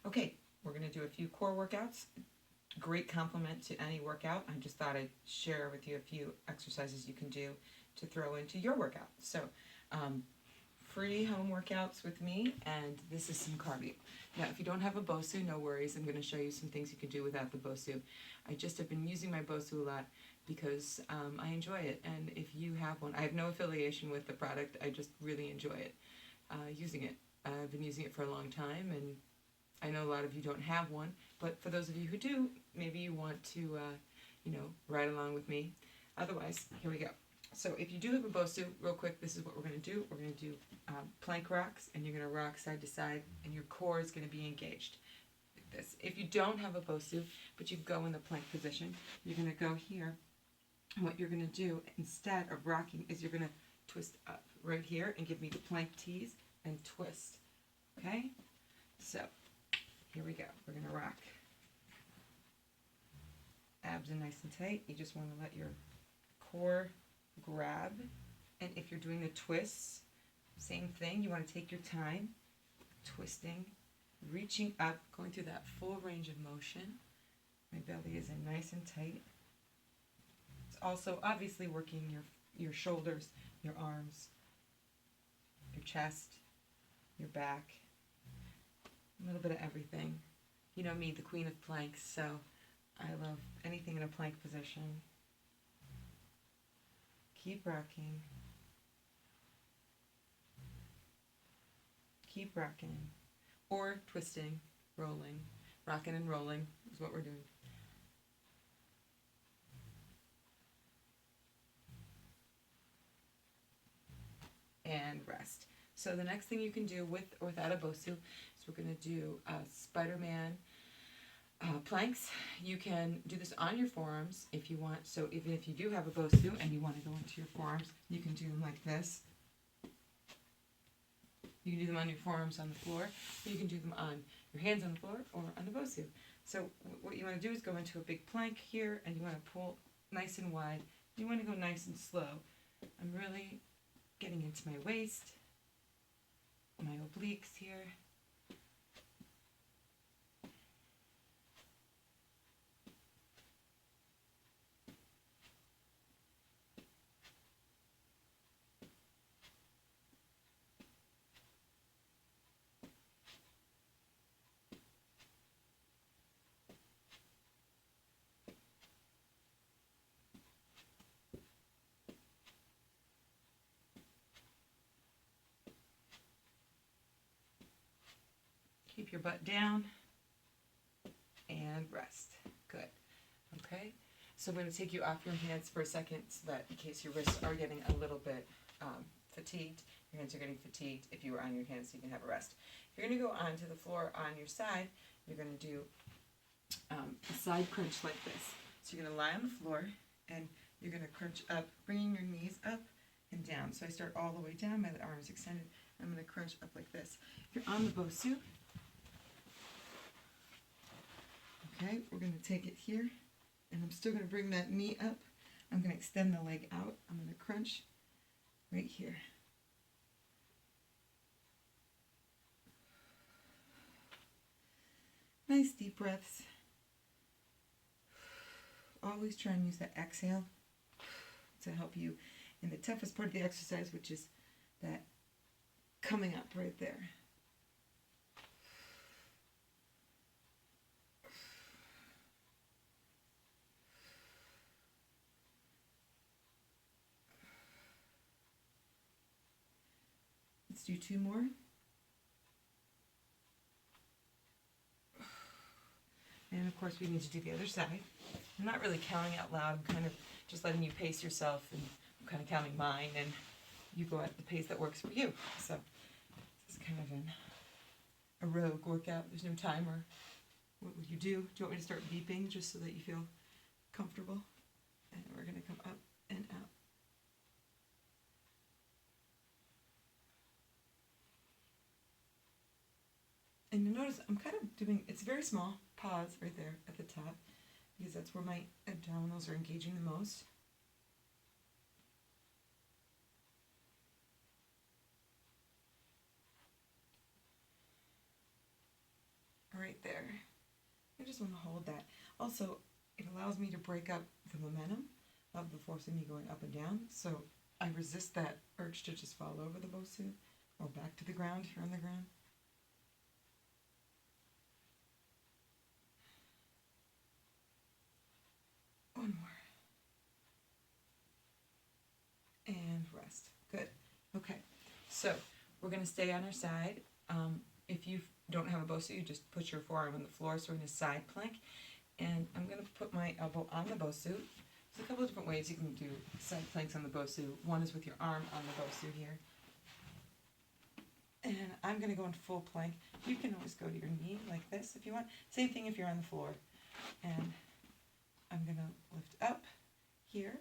Okay, we're going to do a few core workouts. Great complement to any workout. I just thought I'd share with you a few exercises you can do to throw into your workout. So, free home workouts with me, and this is some cardio. Now, if you don't have a BOSU, no worries. I'm going to show you some things you can do without the BOSU. I just have been using my BOSU a lot because I enjoy it, and if you have one, I have no affiliation with the product. I just really enjoy it, using it. I've been using it for a long time, and I know a lot of you don't have one, but for those of you who do, maybe you want to, ride along with me. Otherwise, here we go. So if you do have a BOSU, real quick, this is what we're going to do. We're going to do plank rocks, and you're going to rock side to side, and your core is going to be engaged. Like this. If you don't have a BOSU, but you go in the plank position, you're going to go here. And what you're going to do instead of rocking is you're going to twist up right here and give me the plank tease and twist. Okay? So here we go. We're going to rock. Abs are nice and tight. You just want to let your core grab. And if you're doing the twists, same thing. You want to take your time, twisting, reaching up, going through that full range of motion. My belly is in nice and tight. It's also obviously working your shoulders, your arms, your chest, your back, a little bit of everything. You know me, the queen of planks, so I love anything in a plank position. Keep rocking. Keep rocking. Or twisting, rolling. Rocking and rolling is what we're doing. And rest. So the next thing you can do with or without a BOSU is we're going to do Spider-Man planks. You can do this on your forearms if you want. So even if you do have a BOSU and you want to go into your forearms, you can do them like this. You can do them on your forearms on the floor, or you can do them on your hands on the floor or on the BOSU. So what you want to do is go into a big plank here, and you want to pull nice and wide. You want to go nice and slow. I'm really getting into my waist, my obliques here. Keep your butt down and rest. Good. Okay? So I'm going to take you off your hands for a second so that in case your wrists are getting a little bit fatigued, your hands are getting fatigued. If you were on your hands, you can have a rest. If you're going to go onto the floor on your side, you're going to do a side crunch like this. So you're going to lie on the floor and you're going to crunch up, bringing your knees up and down. So I start all the way down, my arms extended. I'm going to crunch up like this. If you're on the BOSU, okay, we're going to take it here, and I'm still going to bring that knee up. I'm going to extend the leg out. I'm going to crunch right here. Nice deep breaths. Always try and use that exhale to help you in the toughest part of the exercise, which is that coming up right there. Let's do 2 more. And of course we need to do the other side. I'm not really counting out loud. I'm kind of just letting you pace yourself, and I'm kind of counting mine, and you go at the pace that works for you. So this is kind of a rogue workout. There's no timer. What would you do? Do you want me to start beeping just so that you feel comfortable? And we're going to come up and out. And you'll notice I'm kind of doing, it's very small, pause right there at the top, because that's where my abdominals are engaging the most. All right. right there. I just want to hold that. Also, it allows me to break up the momentum of the force of me going up and down, so I resist that urge to just fall over the Bosu or back to the ground if you're on the ground. One more. And rest. Good. Okay, so we're going to stay on our side. If you don't have a Bosu, you just put your forearm on the floor, so we're going to side plank. And I'm going to put my elbow on the Bosu. There's a couple of different ways you can do side planks on the Bosu. One is with your arm on the Bosu here. And I'm going to go in full plank. You can always go to your knee like this if you want. Same thing if you're on the floor. And I'm going to lift up here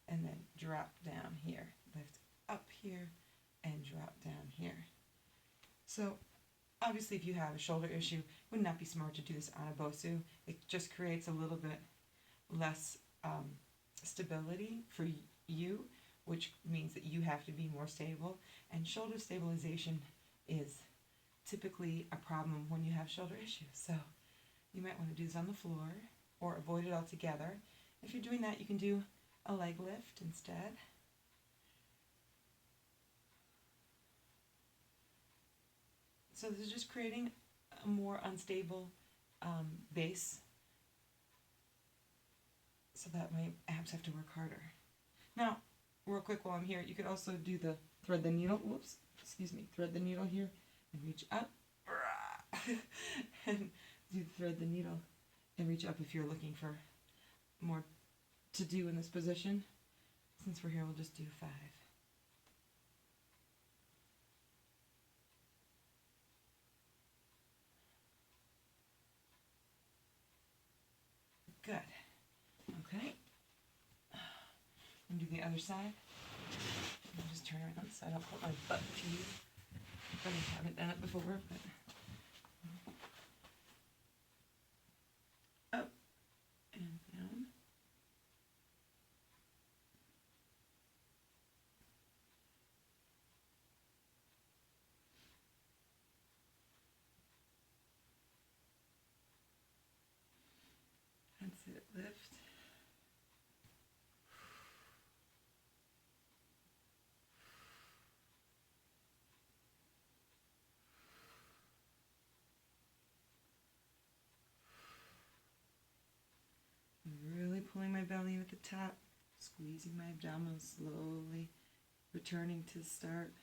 and then drop down here. Lift up here and drop down here. So obviously if you have a shoulder issue, it would not be smart to do this on a Bosu. It just creates a little bit less stability for you, which means that you have to be more stable. And shoulder stabilization is typically a problem when you have shoulder issues. So you might want to do this on the floor or avoid it altogether. If you're doing that, you can do a leg lift instead. So this is just creating a more unstable base, so that my abs have to work harder. Now, real quick while I'm here, you could also do the thread the needle, thread the needle here and reach up, and do thread the needle and reach up if you're looking for more to do in this position. Since we're here, we'll just do 5. Good. Okay. And do the other side. I'll just turn around on the side. I'll put my butt to you. I haven't done it before, but up and down. That's it. Lift. Really pulling my belly in at the top, squeezing my abdominals slowly, returning to the start.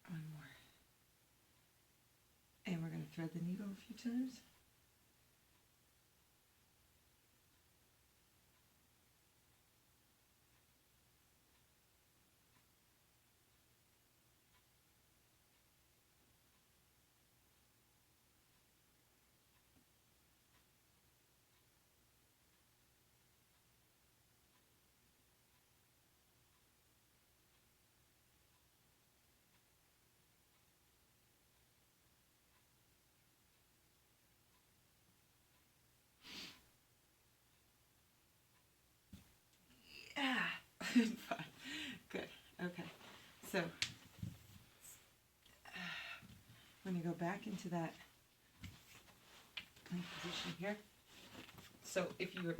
One more. And we're going to thread the needle a few times. Fine. Good. Okay. So when you go back into that plank position here. So if you,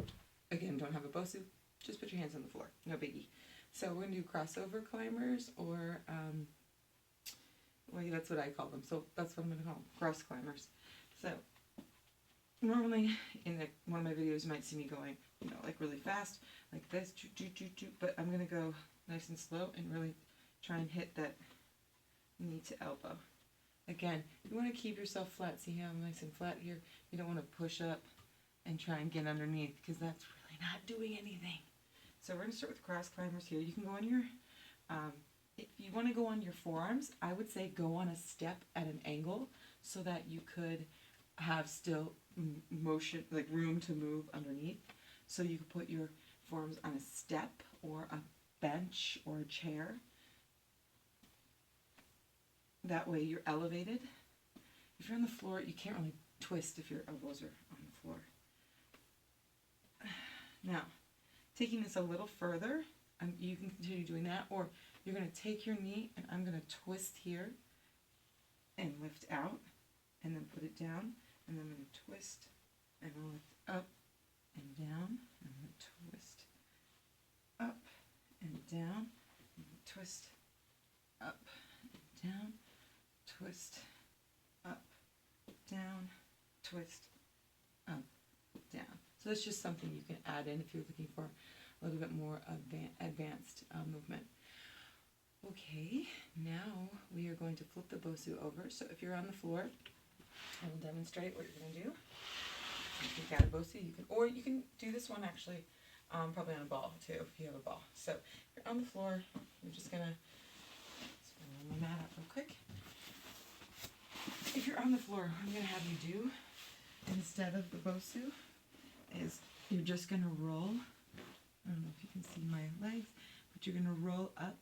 again, don't have a Bosu, just put your hands on the floor. No biggie. So we're going to do crossover climbers, or, well, that's what I call them. So that's what I'm going to call them, cross climbers. So normally in one of my videos you might see me going, like really fast, like this, but I'm going to go nice and slow and really try and hit that knee to elbow. Again, you want to keep yourself flat. See how I'm nice and flat here? You don't want to push up and try and get underneath, because that's really not doing anything. So we're going to start with cross climbers here. You can go on your, if you want to go on your forearms, I would say go on a step at an angle so that you could have still motion, like room to move underneath. So you could put your forearms on a step or a bench or a chair. That way you're elevated. If you're on the floor, you can't really twist if your elbows are on the floor. Now, taking this a little further, you can continue doing that, or you're going to take your knee and I'm going to twist here and lift out and then put it down, and then I'm going to twist and lift up and down, and I'm going to twist up and down, and twist up and down, twist up, down, twist up, down. So it's just something you can add in if you're looking for a little bit more advanced movement. Okay, now we are going to flip the Bosu over. So if you're on the floor, I will demonstrate what you're going to do. If you've got a Bosu, you can, or you can do this one actually, probably on a ball too, if you have a ball. So if you're on the floor, you're just going to roll my mat up real quick. If you're on the floor, what I'm going to have you do, instead of the Bosu, is you're just going to roll. I don't know if you can see my legs, but you're going to roll up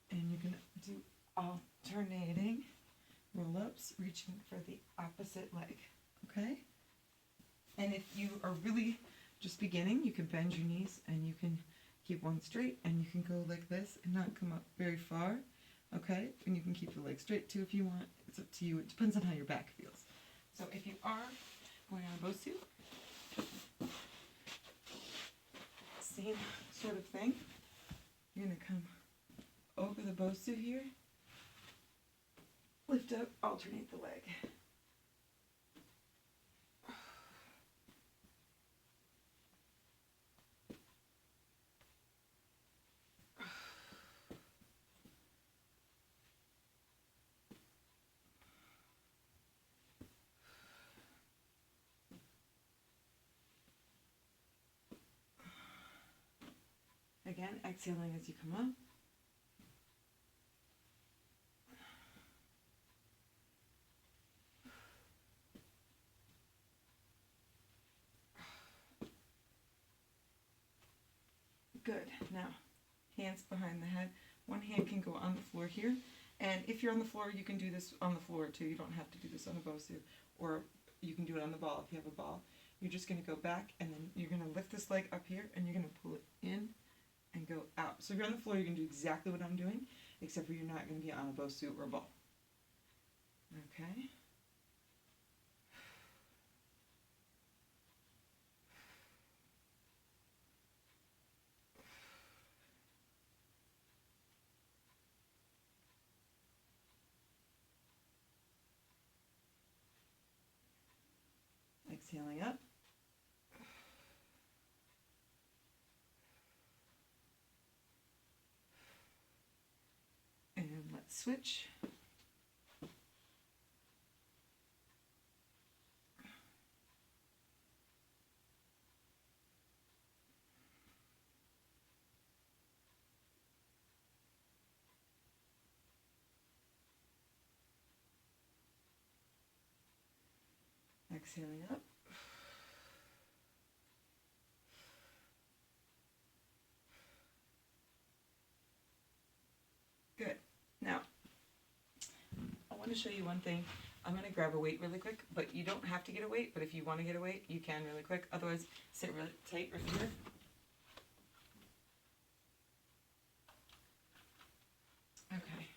and you're going to do alternating roll-ups, reaching for the opposite leg, okay? And if you are really just beginning, you can bend your knees and you can keep one straight and you can go like this and not come up very far, okay? And you can keep the legs straight too if you want. It's up to you. It depends on how your back feels. So if you are going on a Bosu, same sort of thing. You're going to come over the Bosu here, lift up, alternate the leg. Again, exhaling as you come up. Good. Now, hands behind the head. One hand can go on the floor here. And if you're on the floor, you can do this on the floor too. You don't have to do this on a Bosu. Or you can do it on the ball if you have a ball. You're just going to go back and then you're going to lift this leg up here and you're going to pull it in and go out. So if you're on the floor, you can do exactly what I'm doing, except for you're not going to be on a Bosu or a ball. Okay? Exhaling up. And let's switch. Exhaling up. Good. Now, I want to show you one thing. I'm going to grab a weight really quick, but you don't have to get a weight, but if you want to get a weight, you can really quick. Otherwise, sit really tight right here. Okay.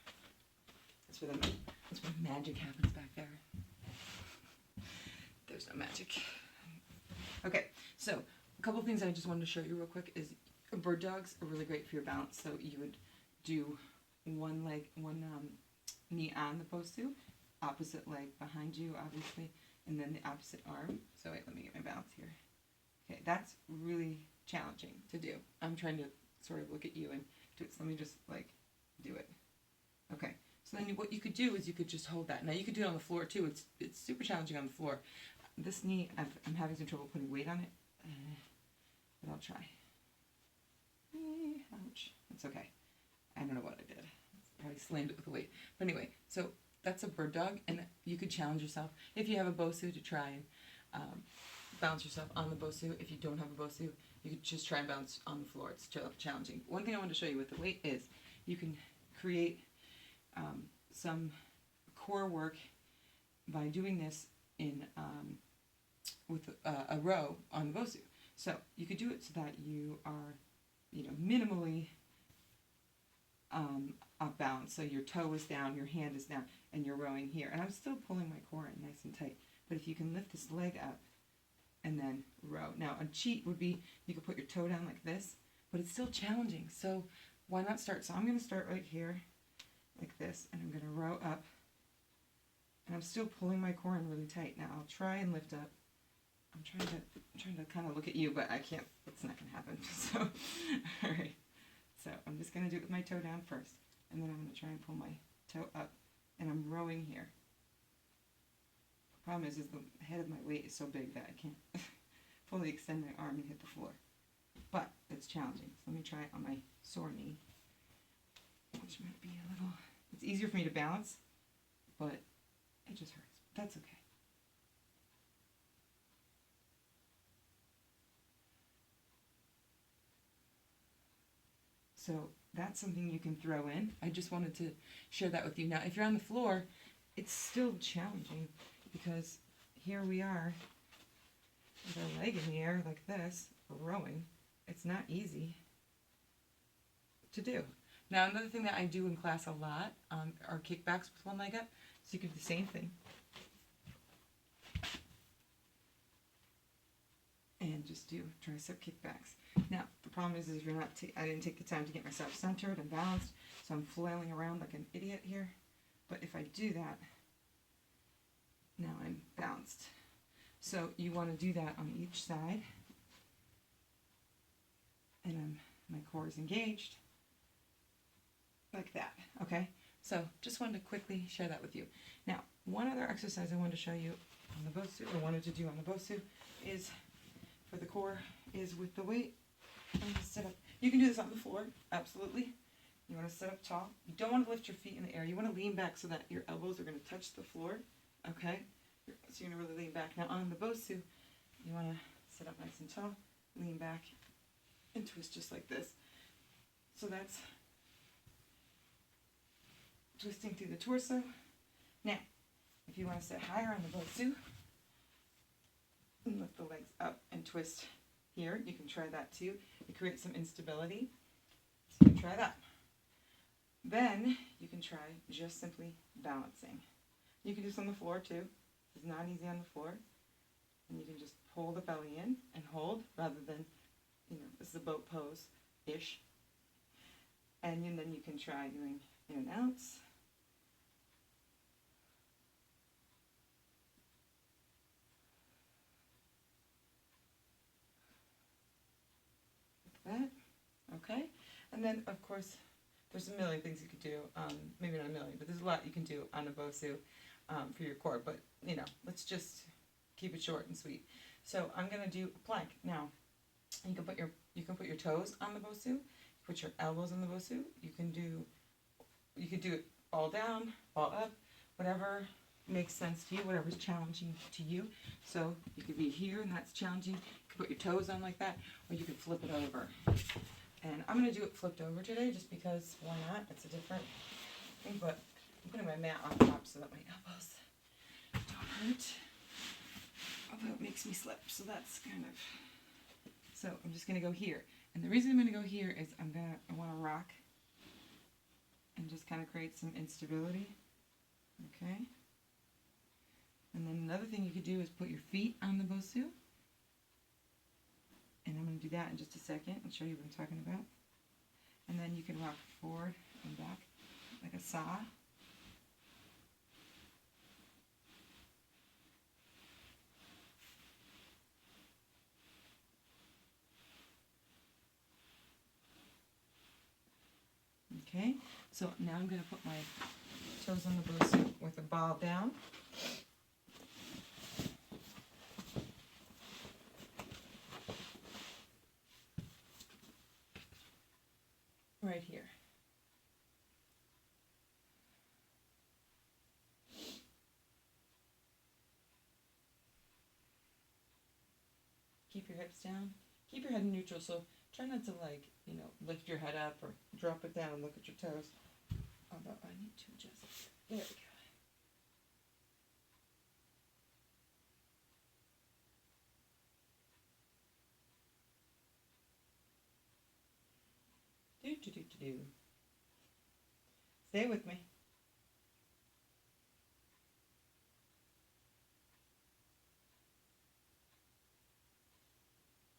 That's where magic happens back there. There's no magic. Okay, so a couple of things I just wanted to show you real quick is bird dogs are really great for your balance. So you would do one knee on the Bosu, opposite leg behind you, obviously, and then the opposite arm. So wait, let me get my balance here. Okay, that's really challenging to do. I'm trying to sort of look at you and do it. So let me just do it. Okay. So then what you could do is you could just hold that. Now you could do it on the floor too. It's super challenging on the floor. This knee, I'm having some trouble putting weight on it, but I'll try. Ouch. It's okay. I don't know what I did. Probably slammed it with a weight. But anyway, so that's a bird dog, and you could challenge yourself. If you have a Bosu, to try and balance yourself on the Bosu. If you don't have a Bosu, you could just try and bounce on the floor. It's challenging. One thing I want to show you with the weight is you can create some core work by doing this in with a row on the Bosu. So you could do it so that you are, minimally off balance. So your toe is down, your hand is down, and you're rowing here. And I'm still pulling my core in nice and tight. But if you can lift this leg up and then row. Now a cheat would be you could put your toe down like this, but it's still challenging. So why not start? So I'm going to start right here like this, and I'm going to row up. And I'm still pulling my core in really tight. Now I'll try and lift up. I'm trying to kind of look at you, but I can't. It's not going to happen. So, all right. So I'm just going to do it with my toe down first, and then I'm going to try and pull my toe up, and I'm rowing here. The problem is the head of my weight is so big that I can't fully extend my arm and hit the floor. But it's challenging. So let me try it on my sore knee, which might be a little. It's easier for me to balance, but it just hurts. That's okay. So that's something you can throw in. I just wanted to share that with you. Now, if you're on the floor, it's still challenging because here we are with our leg in the air like this, rowing. It's not easy to do. Now, another thing that I do in class a lot are kickbacks with one leg up. So you can do the same thing. And just do tricep kickbacks. Now, the problem is if you're not, I didn't take the time to get myself centered and balanced, so I'm flailing around like an idiot here. But if I do that, now I'm balanced. So you want to do that on each side. And my core is engaged. Like that, okay? So just wanted to quickly share that with you. Now, one other exercise I wanted to show you on the Bosu, or wanted to do on the Bosu, is for the core, is with the weight. I'm going to sit up. You can do this on the floor, absolutely. You want to sit up tall. You don't want to lift your feet in the air. You want to lean back so that your elbows are going to touch the floor, okay? So you're going to really lean back. Now on the Bosu, you want to sit up nice and tall, lean back, and twist just like this. So that's twisting through the torso. Now, if you want to sit higher on the Bosu, and lift the legs up and twist here, you can try that too. It creates some instability, so you can try that. Then you can try just simply balancing. You can do this on the floor too. It's not easy on the floor. And you can just pull the belly in and hold rather than, this is a boat pose-ish. And then you can try doing in and outs. Like that. Okay? And then, of course, there's a million things you could do. Maybe not a million, but there's a lot you can do on a Bosu for your core. But, let's just keep it short and sweet. So I'm going to do a plank. Now, you can put your toes on the Bosu, put your elbows on the Bosu. You can do it ball down, ball up, whatever makes sense to you, whatever's challenging to you. So you could be here and that's challenging. You can put your toes on like that, or you can flip it over. And I'm going to do it flipped over today just because why not? It's a different thing, but I'm putting my mat on top so that my elbows don't hurt. Although it makes me slip, so that's kind of... So I'm just going to go here. And the reason I'm going to go here is I want to rock and just kind of create some instability. Okay? And then another thing you could do is put your feet on the Bosu. And I'm going to do that in just a second and show you what I'm talking about. And then you can rock forward and back like a saw. Okay, so now I'm going to put my toes on the Bosu with the ball down. Right here. Keep your hips down. Keep your head neutral, so try not to lift your head up or drop it down and look at your toes. Although I need to adjust. There we go. Stay with me.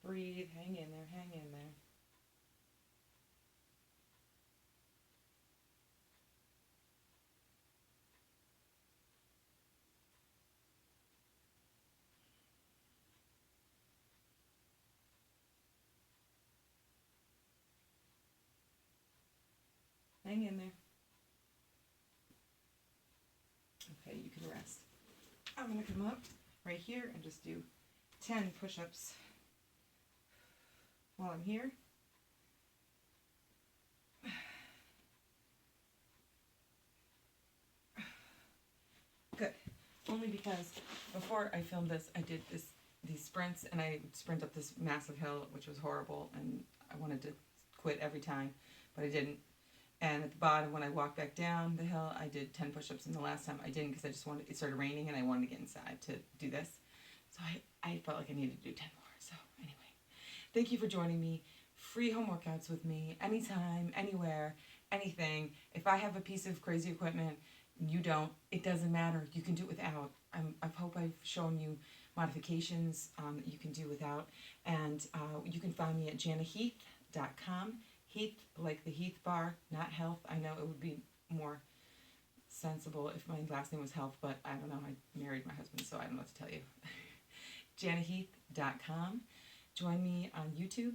Breathe, hang in there, hang in there. Hang in there. Okay, you can rest. I'm going to come up right here and just do 10 push-ups while I'm here. Good. Only because before I filmed this, I did these sprints, and I sprint up this massive hill, which was horrible, and I wanted to quit every time, but I didn't. And at the bottom, when I walked back down the hill, I did 10 push-ups, and the last time I didn't because I just wanted, it started raining, and I wanted to get inside to do this. So I felt like I needed to do 10 more. So anyway, thank you for joining me. Free home workouts with me, anytime, anywhere, anything. If I have a piece of crazy equipment, you don't, it doesn't matter. You can do it without. I hope I've shown you modifications that you can do without. And you can find me at janaheath.com. Heath, like the Heath bar, not health. I know it would be more sensible if my last name was Health, but I don't know. I married my husband, so I don't know what to tell you. janaheath.com. Join me on YouTube.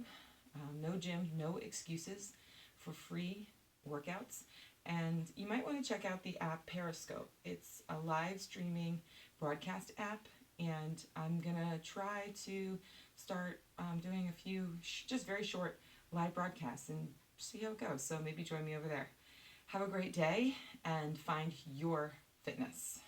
No gym, no excuses for free workouts. And you might want to check out the app Periscope. It's a live streaming broadcast app, and I'm going to try to start doing a few just very short live broadcasts and see how it goes. So maybe join me over there. Have a great day and find your fitness.